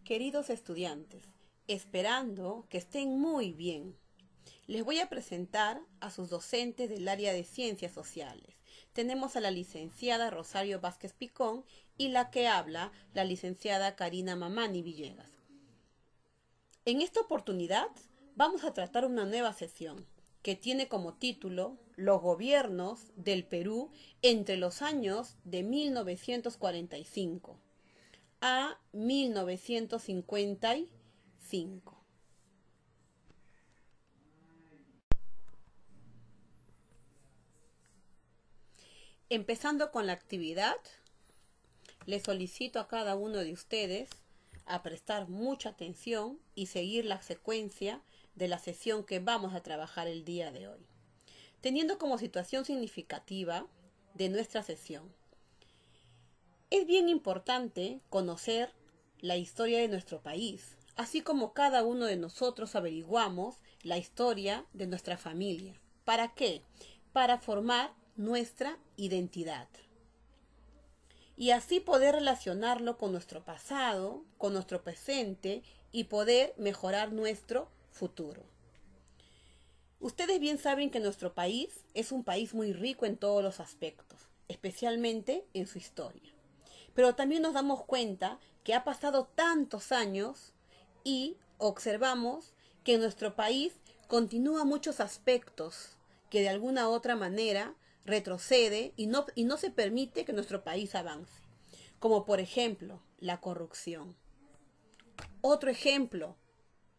Queridos estudiantes, esperando que estén muy bien, les voy a presentar a sus docentes del área de Ciencias Sociales. Tenemos a la licenciada Rosario Vázquez Picón y la que habla, la licenciada Karina Mamani Villegas. En esta oportunidad vamos a tratar una nueva sesión que tiene como título Los gobiernos del Perú entre los años de 1945 a 1955. Empezando con la actividad, les solicito a cada uno de ustedes a prestar mucha atención y seguir la secuencia de la sesión que vamos a trabajar el día de hoy. Teniendo como situación significativa de nuestra sesión, es bien importante conocer la historia de nuestro país, así como cada uno de nosotros averiguamos la historia de nuestra familia. ¿Para qué? Para formar nuestra identidad. Y así poder relacionarlo con nuestro pasado, con nuestro presente y poder mejorar nuestro futuro. Ustedes bien saben que nuestro país es un país muy rico en todos los aspectos, especialmente en su historia. Pero también nos damos cuenta que ha pasado tantos años y observamos que en nuestro país continúa muchos aspectos que de alguna u otra manera retrocede y no se permite que nuestro país avance. Como por ejemplo, la corrupción. Otro ejemplo,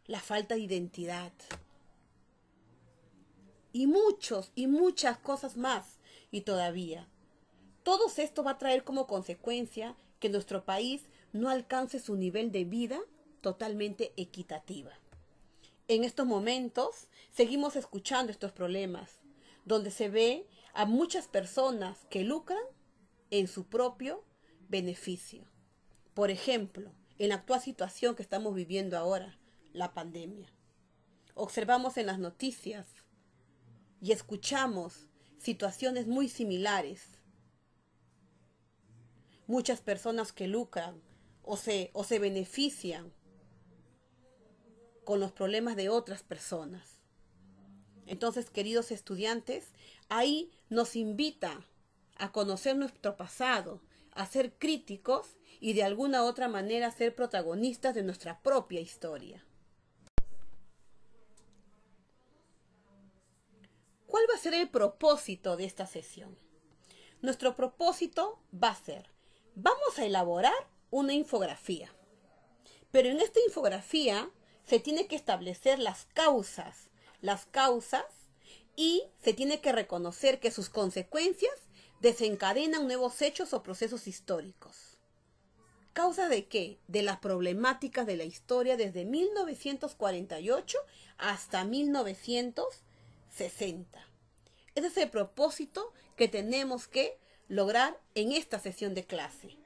la falta de identidad. Y muchas cosas más. Y todavía. Todo esto va a traer como consecuencia que nuestro país no alcance su nivel de vida totalmente equitativa. En estos momentos seguimos escuchando estos problemas, donde se ve a muchas personas que lucran en su propio beneficio. Por ejemplo, en la actual situación que estamos viviendo ahora, la pandemia. Observamos en las noticias y escuchamos situaciones muy similares. Muchas personas que lucran o se benefician con los problemas de otras personas. Entonces, queridos estudiantes, ahí nos invita a conocer nuestro pasado, a ser críticos y de alguna otra manera ser protagonistas de nuestra propia historia. ¿Cuál va a ser el propósito de esta sesión? Nuestro propósito va a ser, vamos a elaborar una infografía. Pero en esta infografía se tiene que establecer las causas y se tiene que reconocer que sus consecuencias desencadenan nuevos hechos o procesos históricos. ¿Causa de qué? De las problemáticas de la historia desde 1948 hasta 1960. Ese es el propósito que tenemos que lograr en esta sesión de clase.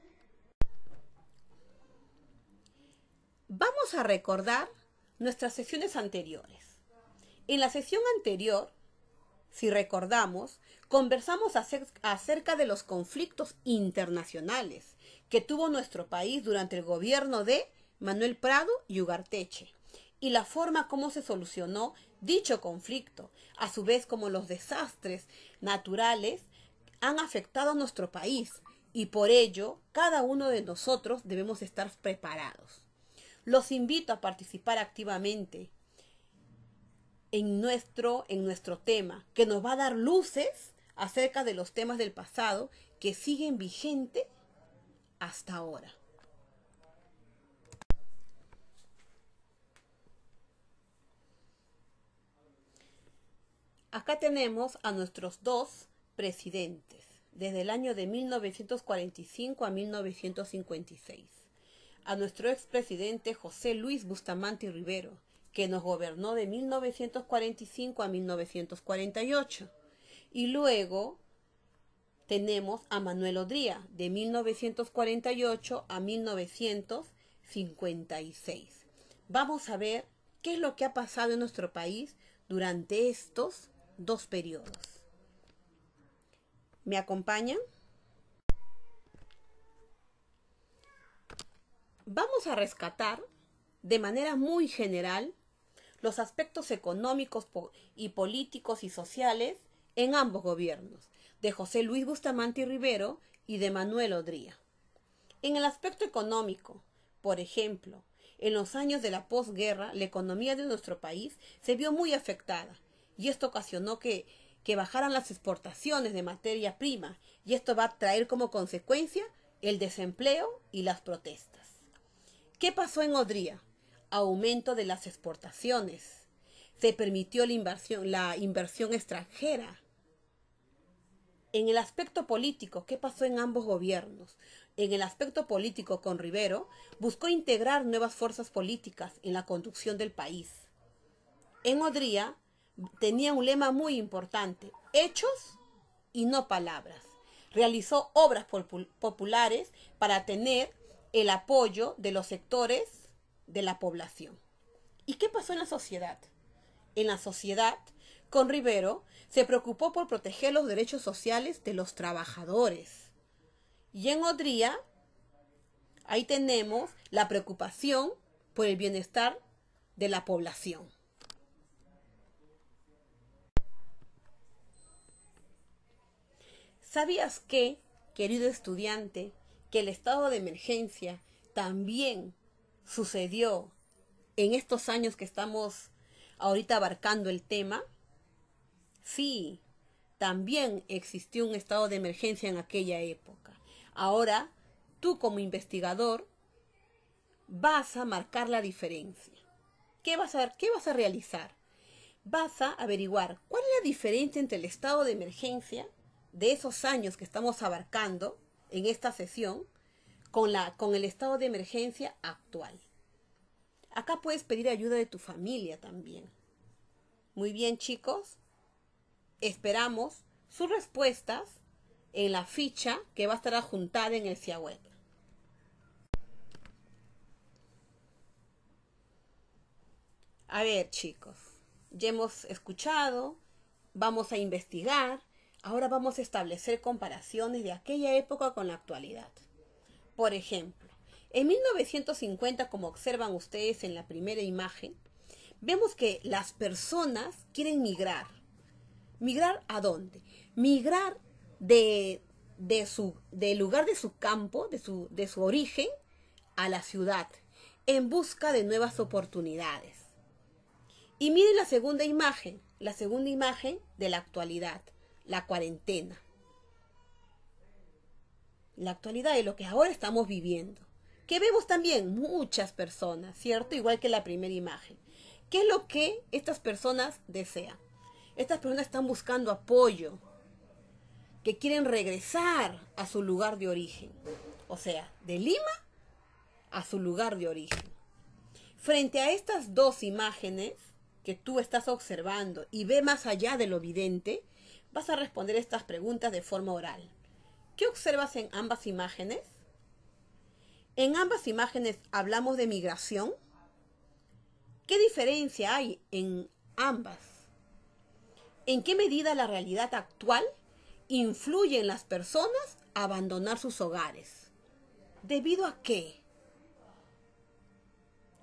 Vamos a recordar nuestras sesiones anteriores. En la sesión anterior, si recordamos, conversamos acerca de los conflictos internacionales que tuvo nuestro país durante el gobierno de Manuel Prado y Ugarteche y la forma como se solucionó dicho conflicto, a su vez como los desastres naturales han afectado a nuestro país y por ello cada uno de nosotros debemos estar preparados. Los invito a participar activamente en nuestro tema, que nos va a dar luces acerca de los temas del pasado que siguen vigentes hasta ahora. Acá tenemos a nuestros dos presidentes, desde el año de 1945 a 1956. A nuestro expresidente José Luis Bustamante Rivero, que nos gobernó de 1945 a 1948. Y luego tenemos a Manuel Odría, de 1948 a 1956. Vamos a ver qué es lo que ha pasado en nuestro país durante estos dos periodos. ¿Me acompañan? Vamos a rescatar de manera muy general los aspectos económicos y políticos y sociales en ambos gobiernos, de José Luis Bustamante y Rivero y de Manuel Odría. En el aspecto económico, por ejemplo, en los años de la posguerra, la economía de nuestro país se vio muy afectada y esto ocasionó que bajaran las exportaciones de materia prima y esto va a traer como consecuencia el desempleo y las protestas. ¿Qué pasó en Odría? Aumento de las exportaciones. Se permitió la inversión extranjera. En el aspecto político, ¿qué pasó en ambos gobiernos? En el aspecto político con Rivero, buscó integrar nuevas fuerzas políticas en la conducción del país. En Odría tenía un lema muy importante: hechos y no palabras. Realizó obras populares para tener el apoyo de los sectores de la población. ¿Y qué pasó en la sociedad? En la sociedad, con Rivero, se preocupó por proteger los derechos sociales de los trabajadores. Y en Odría, ahí tenemos la preocupación por el bienestar de la población. ¿Sabías que, querido estudiante, que el estado de emergencia también sucedió en estos años que estamos ahorita abarcando el tema? Sí, también existió un estado de emergencia en aquella época. Ahora, tú como investigador vas a marcar la diferencia. ¿Qué vas a realizar? Vas a averiguar cuál es la diferencia entre el estado de emergencia de esos años que estamos abarcando en esta sesión con el estado de emergencia actual. Acá puedes pedir ayuda de tu familia también. Muy bien, chicos. Esperamos sus respuestas en la ficha que va a estar adjuntada en el CIAWeb. A ver, chicos, ya hemos escuchado, vamos a investigar, ahora vamos a establecer comparaciones de aquella época con la actualidad. Por ejemplo, en 1950, como observan ustedes en la primera imagen, vemos que las personas quieren migrar. ¿Migrar a dónde? Migrar del lugar de su campo, de su origen, a la ciudad, en busca de nuevas oportunidades. Y miren la segunda imagen de la actualidad, la cuarentena. La actualidad de lo que ahora estamos viviendo. Que vemos también muchas personas, ¿cierto? Igual que la primera imagen. ¿Qué es lo que estas personas desean? Estas personas están buscando apoyo, que quieren regresar a su lugar de origen. O sea, de Lima a su lugar de origen. Frente a estas dos imágenes que tú estás observando y ve más allá de lo evidente, vas a responder estas preguntas de forma oral. ¿Qué observas en ambas imágenes? En ambas imágenes hablamos de migración. ¿Qué diferencia hay en ambas? ¿En qué medida la realidad actual influye en las personas a abandonar sus hogares? ¿Debido a qué?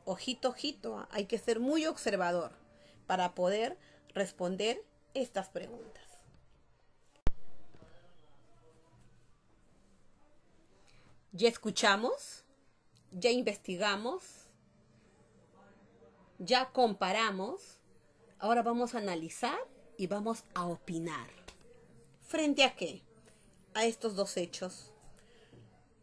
Ojito, ojito, hay que ser muy observador para poder responder estas preguntas. Ya escuchamos, ya investigamos, ya comparamos, ahora vamos a analizar y vamos a opinar. ¿Frente a qué? A estos dos hechos.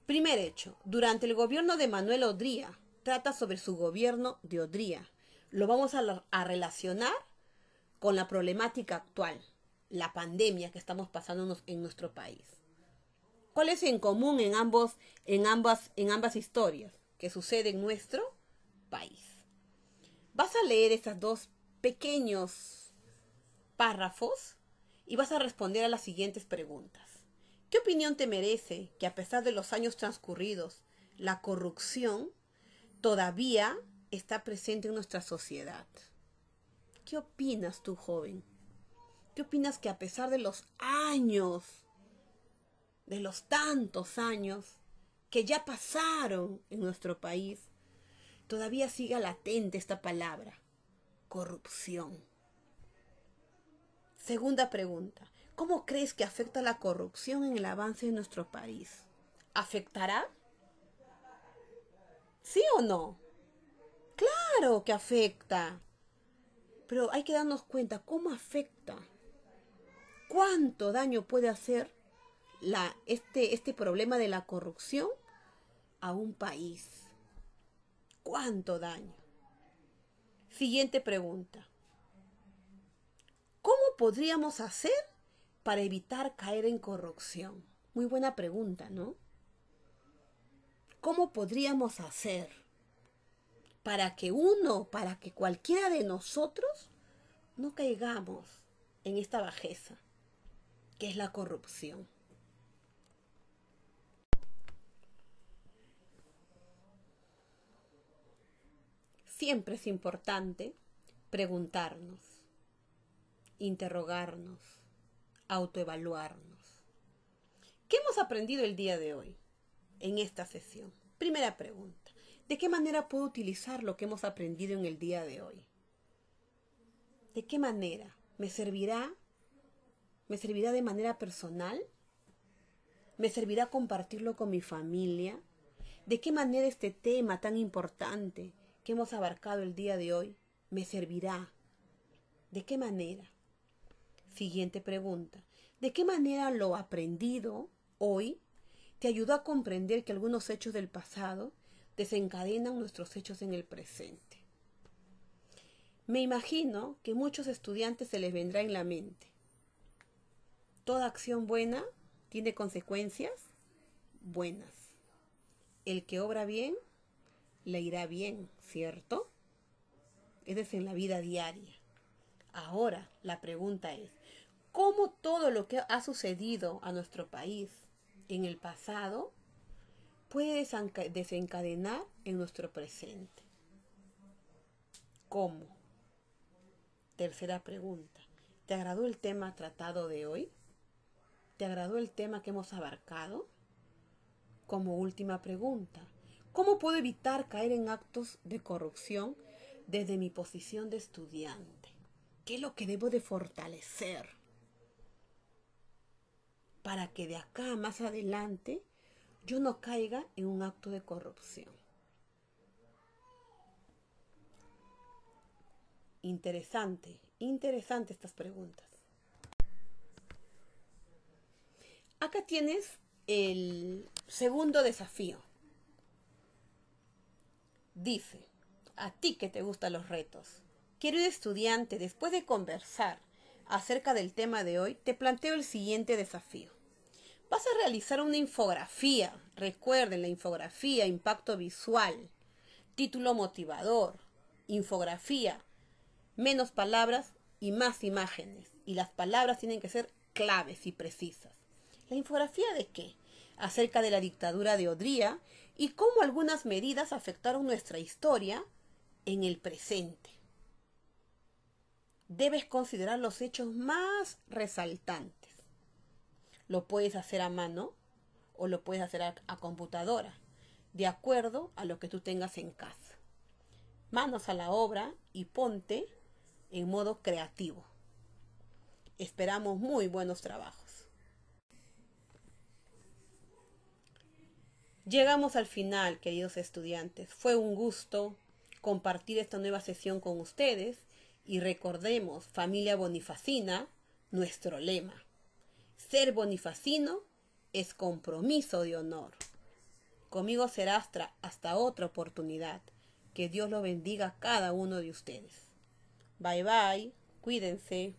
Primer hecho, durante el gobierno de Manuel Odría, trata sobre su gobierno de Odría. Lo vamos a relacionar con la problemática actual, la pandemia que estamos pasando en nuestro país. ¿Cuál es en común en ambas historias que sucede en nuestro país? Vas a leer estos dos pequeños párrafos y vas a responder a las siguientes preguntas. ¿Qué opinión te merece que a pesar de los años transcurridos, la corrupción todavía está presente en nuestra sociedad? ¿Qué opinas tú, joven? ¿Qué opinas que a pesar de los años, de los tantos años, que ya pasaron en nuestro país, todavía sigue latente esta palabra, corrupción. Segunda pregunta, ¿cómo crees que afecta la corrupción en el avance de nuestro país? ¿Afectará? ¿Sí o no? Claro que afecta, pero hay que darnos cuenta cómo afecta, cuánto daño puede hacer este problema de la corrupción a un país. ¿Cuánto daño? Siguiente pregunta. ¿Cómo podríamos hacer para evitar caer en corrupción? Muy buena pregunta, ¿no? ¿Cómo podríamos hacer para que cualquiera de nosotros no caigamos en esta bajeza, que es la corrupción? Siempre es importante preguntarnos, interrogarnos, autoevaluarnos. ¿Qué hemos aprendido el día de hoy en esta sesión? Primera pregunta, ¿de qué manera puedo utilizar lo que hemos aprendido en el día de hoy? ¿De qué manera? ¿Me servirá? ¿Me servirá de manera personal? ¿Me servirá compartirlo con mi familia? ¿De qué manera este tema tan importante que hemos abarcado el día de hoy me servirá? ¿De qué manera? Siguiente pregunta. ¿De qué manera lo aprendido hoy te ayudó a comprender que algunos hechos del pasado desencadenan nuestros hechos en el presente? Me imagino que muchos estudiantes se les vendrá en la mente: toda acción buena tiene consecuencias buenas. El que obra bien, le irá bien, ¿cierto? Eso es en la vida diaria. Ahora, la pregunta es, ¿cómo todo lo que ha sucedido a nuestro país en el pasado puede desencadenar en nuestro presente? ¿Cómo? Tercera pregunta. ¿Te agradó el tema tratado de hoy? ¿Te agradó el tema que hemos abarcado? Como última pregunta, ¿cómo puedo evitar caer en actos de corrupción desde mi posición de estudiante? ¿Qué es lo que debo de fortalecer para que de acá más adelante yo no caiga en un acto de corrupción? Interesante estas preguntas. Acá tienes el segundo desafío. Dice, a ti que te gustan los retos, querido estudiante, después de conversar acerca del tema de hoy, te planteo el siguiente desafío. Vas a realizar una infografía. Recuerden, la infografía, impacto visual, título motivador, infografía, menos palabras y más imágenes. Y las palabras tienen que ser claves y precisas. ¿La infografía de qué? Acerca de la dictadura de Odría y cómo algunas medidas afectaron nuestra historia en el presente. Debes considerar los hechos más resaltantes. Lo puedes hacer a mano o lo puedes hacer a computadora, de acuerdo a lo que tú tengas en casa. Manos a la obra y ponte en modo creativo. Esperamos muy buenos trabajos. Llegamos al final, queridos estudiantes. Fue un gusto compartir esta nueva sesión con ustedes y recordemos, familia bonifacina, nuestro lema. Ser bonifacino es compromiso de honor. Conmigo será hasta otra oportunidad. Que Dios lo bendiga a cada uno de ustedes. Bye bye, cuídense.